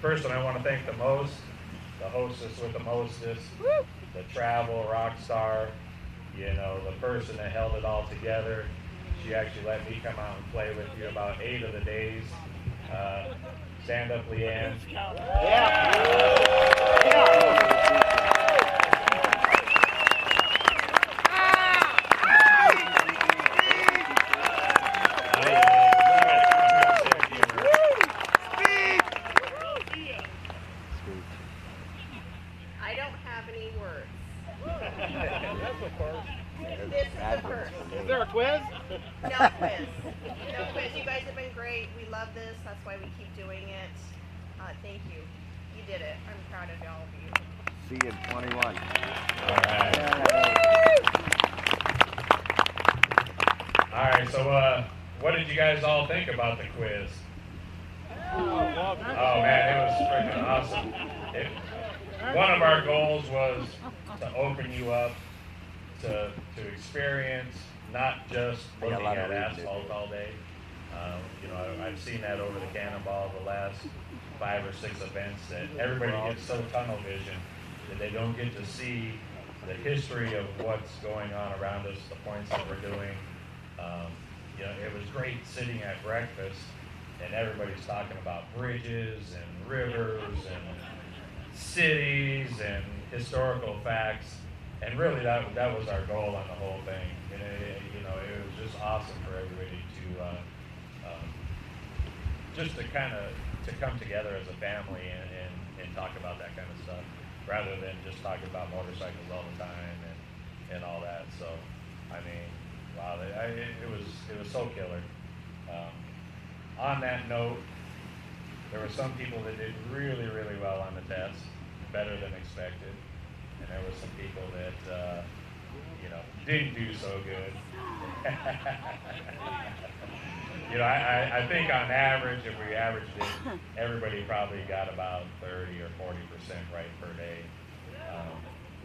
person I want to thank the most, the hostess with the mostest, the travel rock star, you know, the person that held it all together. She actually let me come out and play with you about 8 of the days. Stand up, Leanne. I don't have any words. That's the first. This is the first. Is there a quiz? No quiz. No quiz. You guys have been great. We love this. That's why we keep doing it. Thank you. You did it. I'm proud of all of you. See you in 21. All right, so what did you guys all think about the quiz? Oh man, it was freaking awesome. One of our goals was to open you up to experience not just looking at asphalt all day. You know, I've seen that over the Cannonball the last 5 or 6 events that everybody gets so tunnel vision that they don't get to see the history of what's going on around us, the points that we're doing. You know, it was great sitting at breakfast and everybody's talking about bridges and rivers and cities and historical facts, and really that was our goal on the whole thing. And you know, it was just awesome for everybody to just to kind of come together as a family and talk about that kind of stuff, rather than just talking about motorcycles all the time and all that. So, I mean, wow, it was so killer. On that note, there were some people that did really, really well on the test, better than expected, and there were some people that you know, didn't do so good. You know, I think on average, if we averaged it, everybody probably got about 30 or 40% right per day.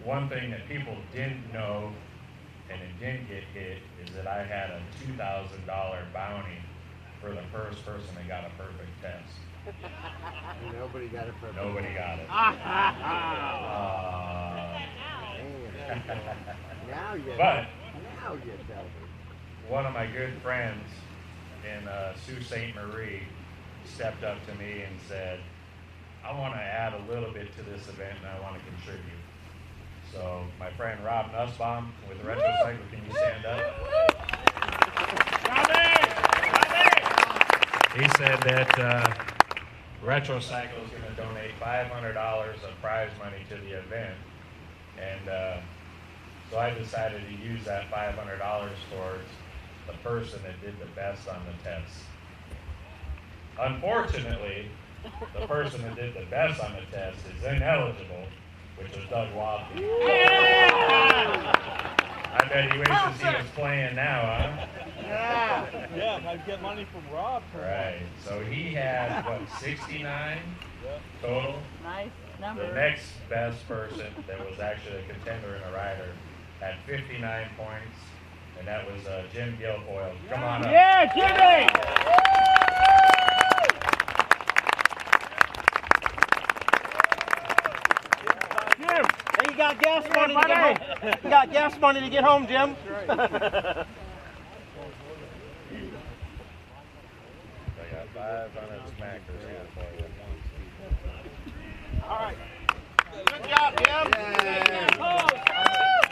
One thing that people didn't know, and it didn't get hit, is that I had a $2,000 bounty for the first person that got a perfect test. Nobody got it perfect. Nobody got it. Now you But tell me. one of my good friends in Sault Ste. Marie stepped up to me and said, I want to add a little bit to this event and I want to contribute. So my friend Rob Nussbaum with Retrocycle, can you stand up? He said that Retrocycle is going to donate $500 of prize money to the event, and so I decided to use that $500 towards the person that did the best on the test. Unfortunately, the person that did the best on the test is ineligible, which was Doug Watley. I bet he wishes he was playing now, huh? Yeah, I'd get money from Rob. Right, so he had, what, 69 total? Nice number. The next best person that was actually a contender and a rider had 59 points, and that was Jim Guilfoyle. Come on up. Yeah, Jimmy! Jim, hey, you got gas money to get home. You got gas money to get home, Jim. I got 500 smackers here for you. All right. Good job, Jim.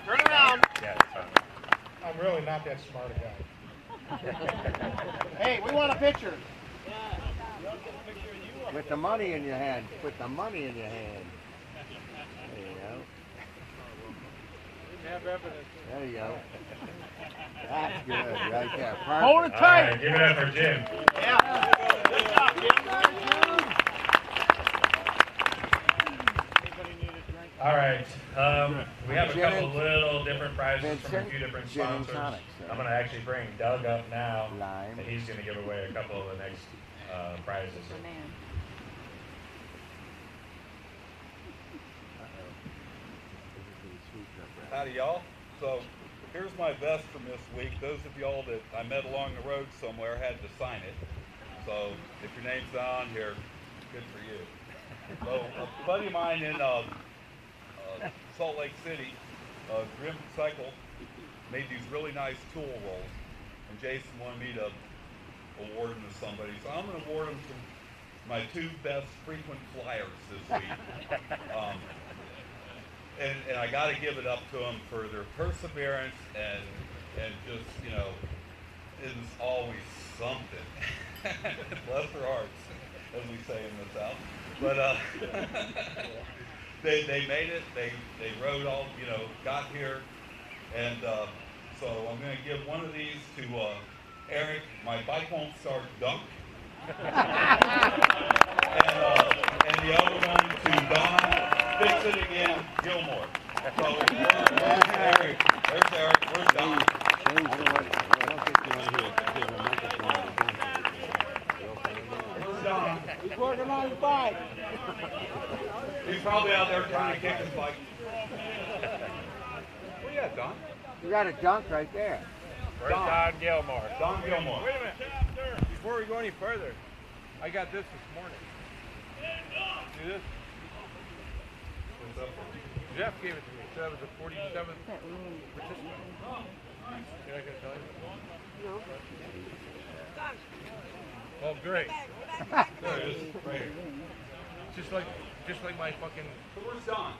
Turn around. Yeah, it's fine. I'm really not that smart a guy. Hey, we want a picture. With the money in your hand. Put the money in your hand. There you go. Have evidence. There you go. That's good, right there. Perfect. Hold it All tight. right, give it up for Jim. Yeah. Good job, Jim. All right, we have a couple little different prizes from a few different Gin and sponsors. tonics, I'm going to actually bring Doug up now, Lime. and he's going to give away a couple of the next prizes. Man. Howdy, y'all. So here's my vest from this week. Those of y'all that I met along the road somewhere had to sign it. So if your name's on here, good for you. So a buddy of mine in Salt Lake City, Grim Cycle, made these really nice tool rolls, and Jason wanted me to award them to somebody. So I'm going to award them to my 2 best frequent flyers this week. And I got to give it up to them for their perseverance and just, you know, it was always something. Bless their hearts, as we say in the South. But they made it. They rode all, you know, got here, and so I'm going to give one of these to Eric. My bike won't start dunk, and the other one to Don. Fix it again, Gilmore. So where's Eric? There's Eric. Where's Don? Where's Don? He's working on his bike. He's probably out there trying to kick his bike. Where you at, Don? You got a dunk right there. Where's Don Gilmore? Don Gilmore. Wait a minute. Before we go any further, I got this morning. See this? What's up? Jeff gave it to me. So that was the 47th participant. You're not going to tell him? No. Oh, great. There it is. Right here. Just like my fucking... Where's Don?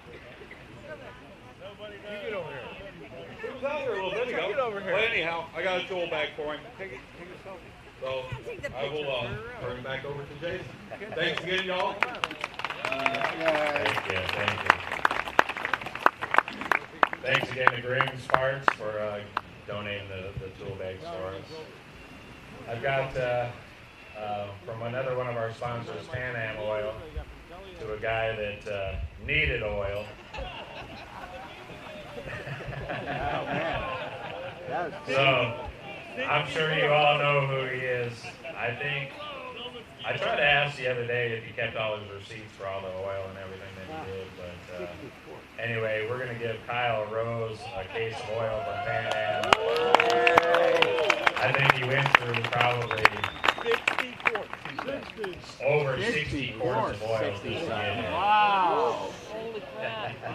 You get over here. He was out there a little bit ago. Get over here. Well, anyhow, I got a tool bag for him. Take a selfie. So I will turn it back over to Jason. Thanks again, y'all. Thank you. Thanks again to Green Sparks for donating the tool bags for us. I've got from another one of our sponsors, Pan Am Oil, to a guy that needed oil. So I'm sure you all know who he is. I tried to ask the other day if he kept all his receipts for all the oil and everything that he did, but anyway, we're going to give Kyle Rose a case of oil from Pan Am. I think he went through probably 60 quarts. over 60 quarts of oil just to get here. Wow. Holy crap. Wow.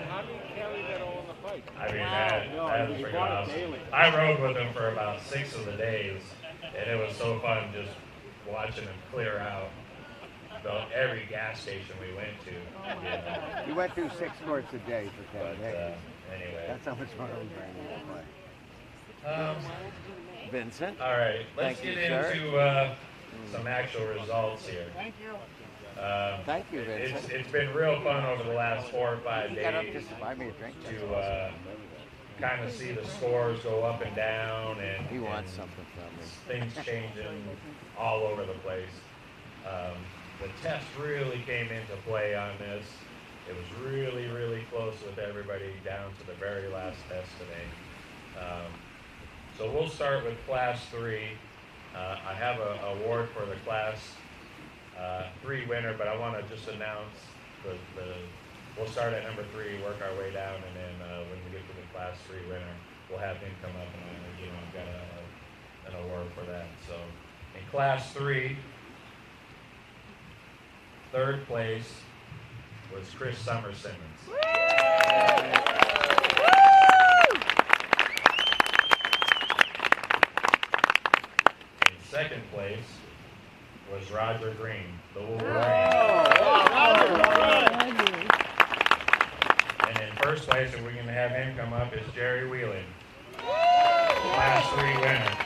How do you carry that all on the bike? I mean, that was pretty awesome. I rode with him for about 6 of the days, and it was so fun just watching him clear out every gas station we went to. You went through 6 quarts a day for 10 But days. anyway. That's how much money you bring. Vincent? All right, let's Thank get you, into some actual results here. Thank you. Thank you, Vincent. It's been real fun over the last 4 or 5 You got up days just to buy me a drink. to kind of see the scores go up and down and, He wants and something from me. things changing all over the place. The test really came into play on this. It was really, really close with everybody down to the very last test today. So we'll start with Class 3. I have an award for the Class 3 winner, but I want to just announce we'll start at number 3, work our way down, and then when we get to the Class 3 winner, we'll have him come up and I've got an award for that. So in Class 3, 3rd place was Chris Simmons. In 2nd place was Roger Green, the Wolverine. And in 1st place, and we're going to have him come up, is Jerry Wheeling, Class 3 winner.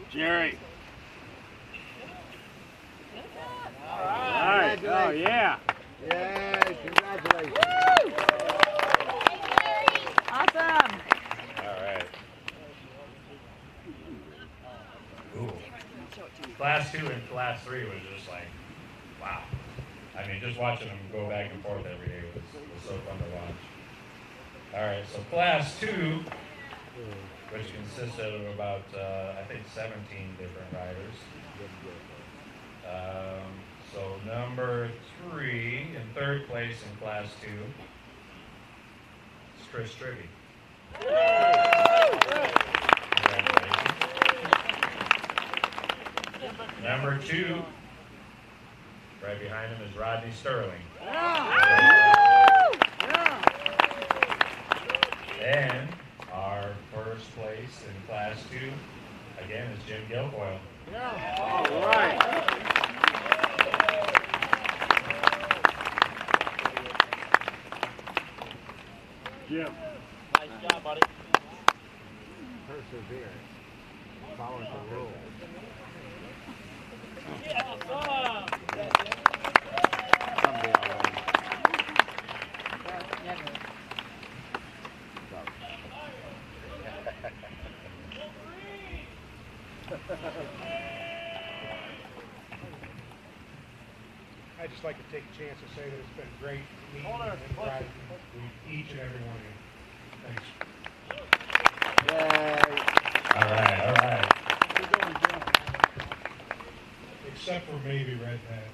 Jerry. All right. Oh, yeah. Yay, congratulations. Awesome. All right. Ooh. Class 2 and Class 3 was just like, wow. I mean, just watching them go back and forth every day was so fun to watch. All right, so Class 2, which consisted of about, I think, 17 different riders. So number 3 in 3rd place in Class 2 is Chris Tribby. Number 2, right behind him is Rodney Sterling. And our first place in Class 2, again, is Jim Guilfoyle. All right. Jim. Nice job, buddy. Perseverance. Following the rules. Someday I'll win. I'd just like to take a chance to say that it's been great meeting and riding with each and every one of you. Thanks. Yay. All right. Except for maybe Red Hat.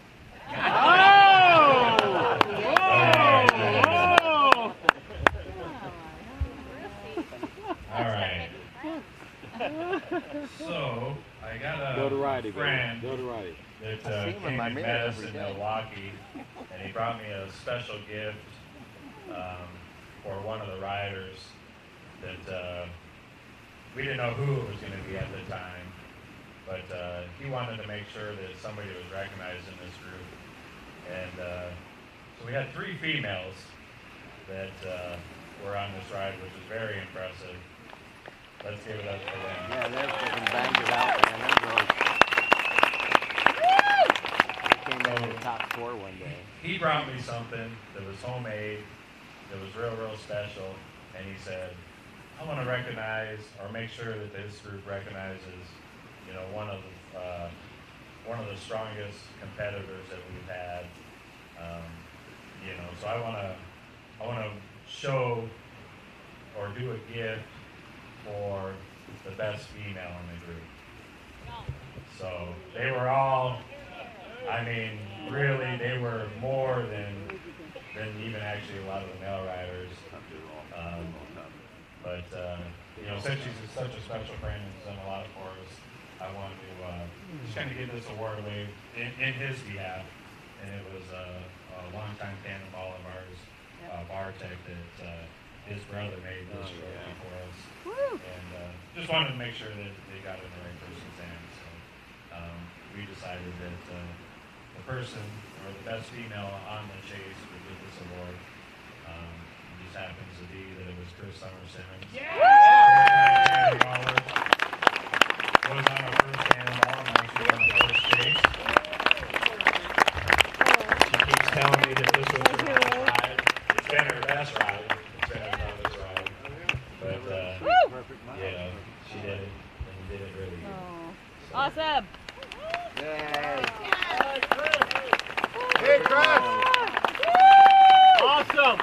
All right. So, I got a friend that came and met us in Milwaukee, and he brought me a special gift for one of the riders that we didn't know who it was going to be at the time, but he wanted to make sure that somebody was recognized in this group. And so we had 3 females that were on this ride, which is very impressive. Let's give it up for them. Yeah, they're freaking banged it out, man. They came in the top 4 one day. He brought me something that was homemade, that was real special, and he said, I want to recognize or make sure that this group recognizes, you know, one of the strongest competitors that we've had. You know, so I want to show or do a gift for the best female in the group. So they were all, I mean, really, they were more than even actually a lot of the male riders. But you know, since she's such a special friend and has done a lot for us, I wanted to just kind of give this award away in his behalf. And it was a longtime cannonball of ours, Bartek, that his brother made this trophy for us. And just wanted to make sure that they got it in the right person's hands. So we decided that the person or the best female on the chase would get this award. It just happens to be that it was Chris Simmons. Was on our first cannonball and actually on the first chase. She keeps telling me that this was her best ride. It's been her best ride. It's been her toughest ride. But yeah, she did it, and you did it really good. So. Awesome. Yay. Hey, Chris. Awesome.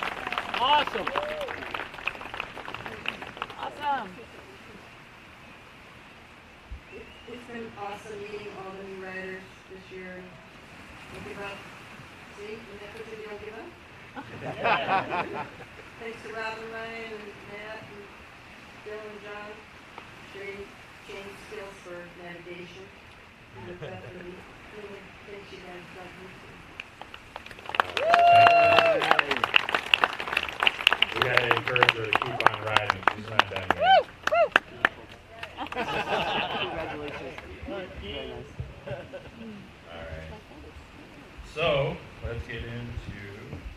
It's been awesome meeting all the new riders this year. Don't give up. See, when that puts you don't give up. Thanks to Robin, Ryan, and Matt, and Bill and John. Sure you changed skills for navigation. And definitely thanks you guys love me too. We gotta encourage her to keep on riding. She's not done yet. Congratulations. Very nice. All right. So let's get into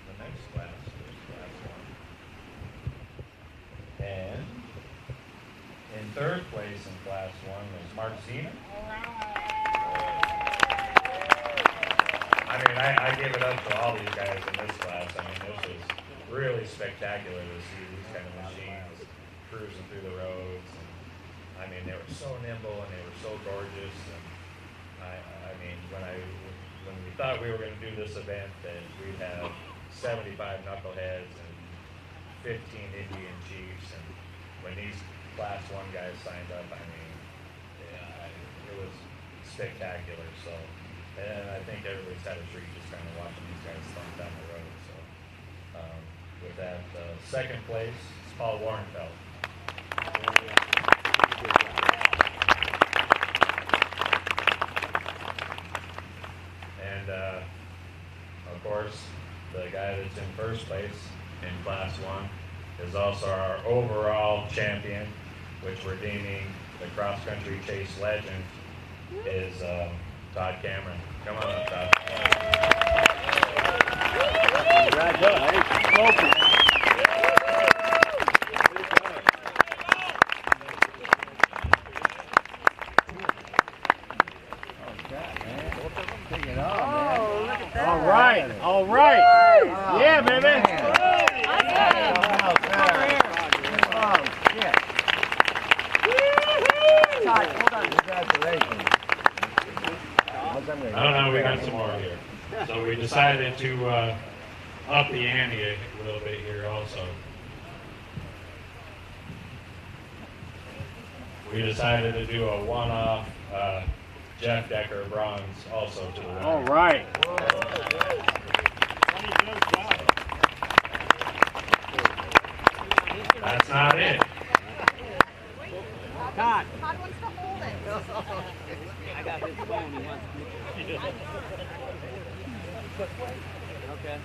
the next class. Class 1. And in 3rd place in Class 1 was Mark Zena. I mean, I give it up to all these guys in this class. I mean, this was really spectacular to see these kind of machines cruising through the roads. And, I mean, they were so nimble and they were so gorgeous. And I mean, when we thought we were going to do this event, that we'd have 75 knuckleheads and 15 Indian chiefs, and when these Class 1 guys signed up, I mean, it was spectacular. So, and I think everybody's had a treat just kind of watching these guys thump down the road. So, with that, 2nd place is Paul Warrenfeld. that's in first place in Class 1 is also our overall champion, which we're deeming the cross-country chase legend, is Todd Cameron. Come on up, Todd. Congratulations. All right. Yeah, baby. Congratulations. I don't know, we got some more here. So we decided to up the ante a little bit here also. We decided to do a one-off Jeff Decker bronze also to the winner. All right. That's not it. Todd. Todd wants to hold it. I got his phone. He wants to. Okay.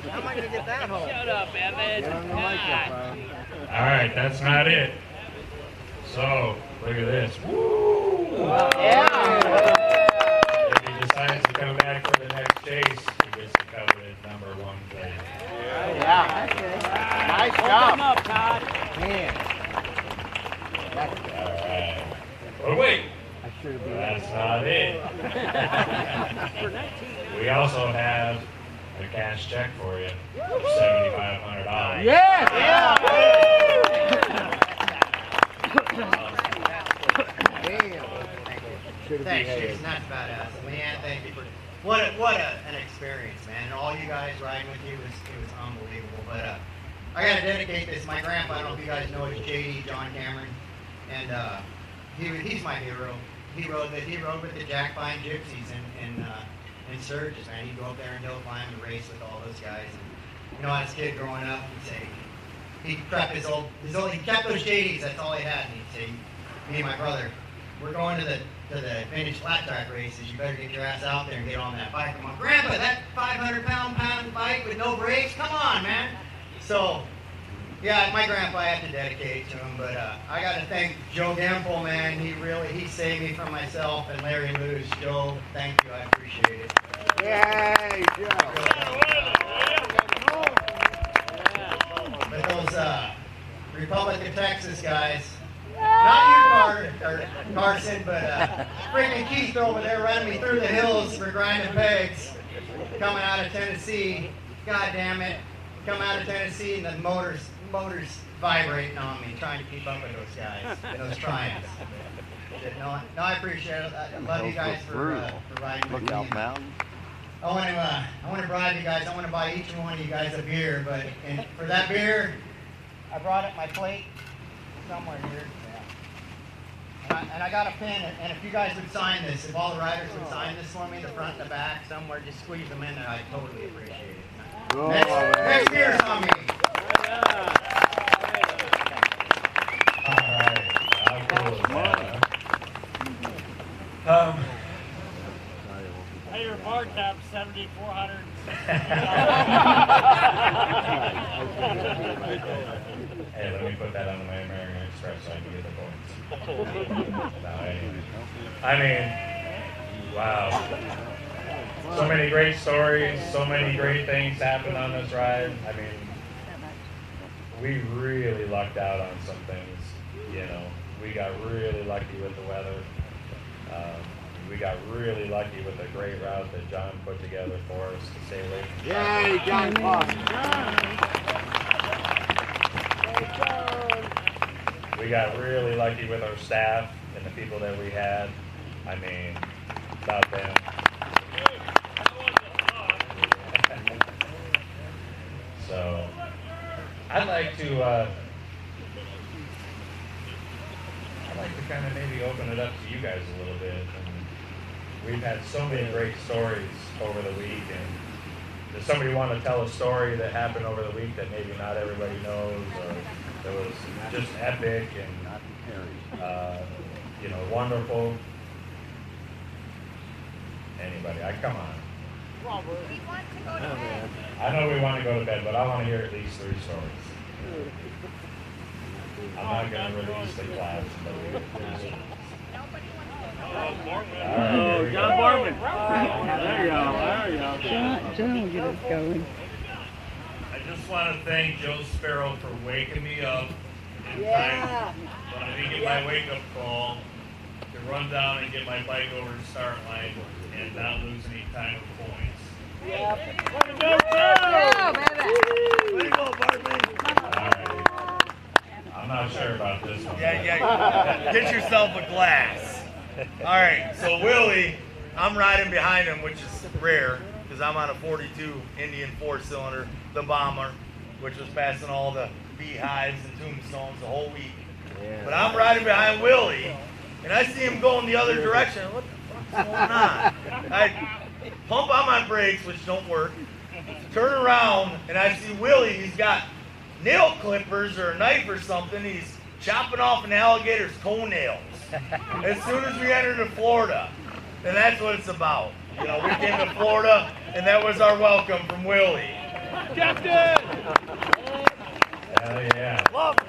How am I going to get that home? Shut up, Evan. Get on the microphone. All right, that's not it. So, look at this. Woo! If he decides to come back for the next chase, he gets to covet #1 place. Yeah. Nice job. Man. All right. Oh, wait. I should have been. That's not it. We also have a cash check for you of $7,500. Yes. Thanks, Jason. That's badass. Man, thank you for an experience, man. And all you guys riding with you was unbelievable. But I gotta dedicate this. My grandpa, I don't know if you guys know, is JD John Cameron, and he's my hero. He rode with the Jack Vine Gypsies in Sturgis, man. He'd go up there and hill climb and race with all those guys. And you know, as a kid growing up, he'd say he kept he kept those JDs. That's all he had. And he'd say, me and my brother, we're going to the vintage flat track races. You better get your ass out there and get on that bike. I'm like, Grandpa, that 500-pound bike with no brakes? Come on, man. So, yeah, my grandpa, I have to dedicate to him. But I got to thank Joe Gemple, man. He saved me from myself, and Larry Lewis. Joe, thank you. I appreciate it. Yay, Joe. But those Republic of Texas guys, not you, Carson, but freaking Keith over there running me through the hills for grinding pegs, coming out of Tennessee. God damn it. Come out of Tennessee and the motors vibrating on me, trying to keep up with those guys, those Triumphs. No, I appreciate it. I love you guys for riding with me. Lookout Mountain. I want to bribe you guys. I want to buy each one of you guys a beer, but for that beer, I brought up my plate somewhere here. And I got a pen, and if you guys would sign this, if all the riders would sign this for me, the front and the back, somewhere, just squeeze them in there, I'd totally appreciate it. Next beer's on me. All right. How cool is that? Hey, your bar tab 7,400. Hey, let me put that on my American Express so I can get the points. No, I mean, wow. So many great stories, so many great things happened on this ride. I mean, we really lucked out on some things. You know, we got really lucky with the weather. We got really lucky with a great route that John put together for us to stay away from. Yay, John Foster. We got really lucky with our staff and the people that we had. I mean, without them. So, I'd like to kind of maybe open it up to you guys a little bit. We've had so many great stories over the week, and does somebody want to tell a story that happened over the week that maybe not everybody knows, or that was just epic and wonderful? Anybody? Come on. We want to go to bed. I know we want to go to bed, but I want to hear at least 3 stories. I'm not going to release the class until we get 3 stories. Nobody wants to All Oh, right, John Barman. There you go. John will get us going. I just want to thank Joe Sparrow for waking me up in time when I didn't get my wake-up call to run down and get my bike over the start line and not lose any time or points. Way to go, Barman. All right. I'm not sure about this one. Yeah. Get yourself a glass. All right. So Willie, I'm riding behind him, which is rare because I'm on a 42 Indian 4-cylinder, the Bomber, which was passing all the beehives and tombstones the whole week. Yeah. But I'm riding behind Willie, and I see him going the other direction. What the fuck's going on? I pump on my brakes, which don't work. Turn around, and I see Willie. He's got nail clippers or a knife or something. He's chopping off an alligator's toenails as soon as we entered Florida. And that's what it's about. You know, we came to Florida, and that was our welcome from Willie. Captain! Hell yeah. Love it.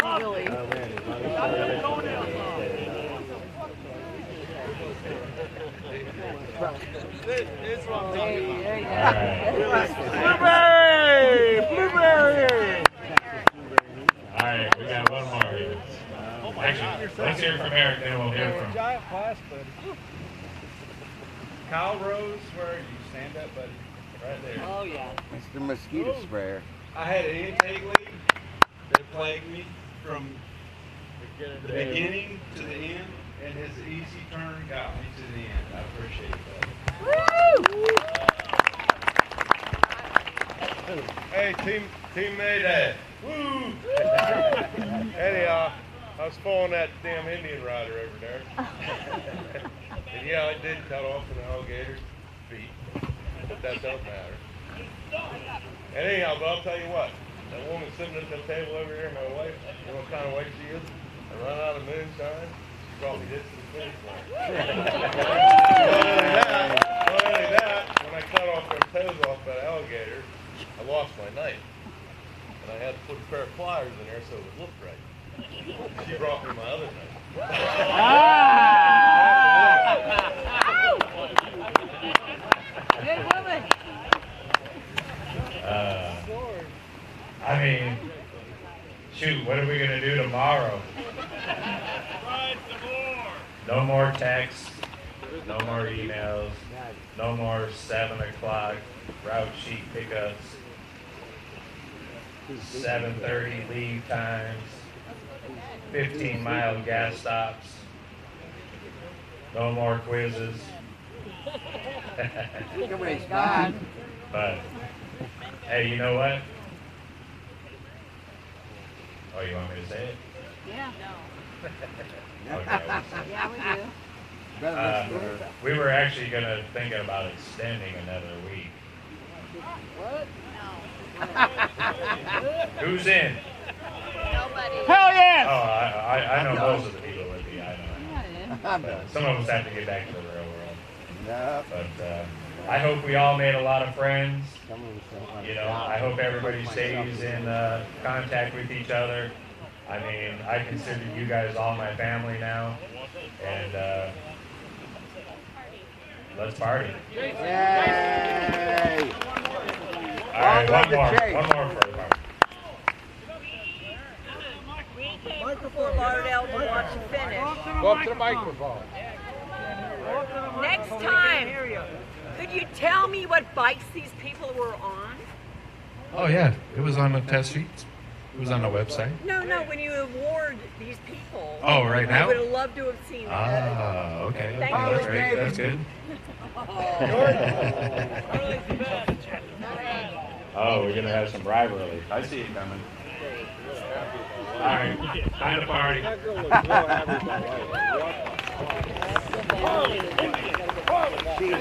Really. Oh, man, he's not This is what I'm talking about. All right. Blueberry! All right, we got one more here. Actually, let's hear from Eric, then we'll hear from. Giant class, buddy. Kyle Rose, where are you? Stand up, buddy. Right there. Oh, yeah. It's the mosquito sprayer. I had an intake leak that plagued me from the beginning to the end, and his easy turn got me to the end. I appreciate that. Hey, teammate. Woo! Anyhow, I was following that damn Indian rider over there. And yeah, I did cut off an alligator's feet, but that don't matter. Anyhow, but I'll tell you what, that woman sitting at the table over here, my wife, you know what kind of wife she is? I run out of moonshine, she brought me this to the finish line. Not only that, when I cut off their toes off that alligator, I lost my knife. And I had to put a pair of pliers in there so it would look right. She brought me my other knife. Good woman. I mean, shoot, what are we going to do tomorrow? No more texts, no more emails, no more 7 o'clock route sheet pickups, 7:30 leave times, 15-mile gas stops, no more quizzes. God. But, hey, you know what? Oh, you want me to say it? Yeah. Okay. Yeah, we do. We were actually thinking about extending another week. What? Who's in? Nobody. Hell yes! Oh, I know most of the people would be. I know. Yeah, But some of us have to get back to the real world. No. But I hope we all made a lot of friends. Some of us don't want to You know, stop. I hope everybody stays in contact with each other. I mean, I consider you guys all my family now. And let's party. Yay! All right, Long one live the Chase. more for the party. We came from Fort Lauderdale to watch the finish. Go up to the microphone. Next time, could you tell me what bikes these people were on? Oh yeah, it was on the test sheets. It was on the website. No, when you award these people. Oh, right now? I would have loved to have seen that. Ah, okay. Thank Oh, you. that's great. That's good. Oh, we're gonna have some rivalry. I see it coming. All right, time to party.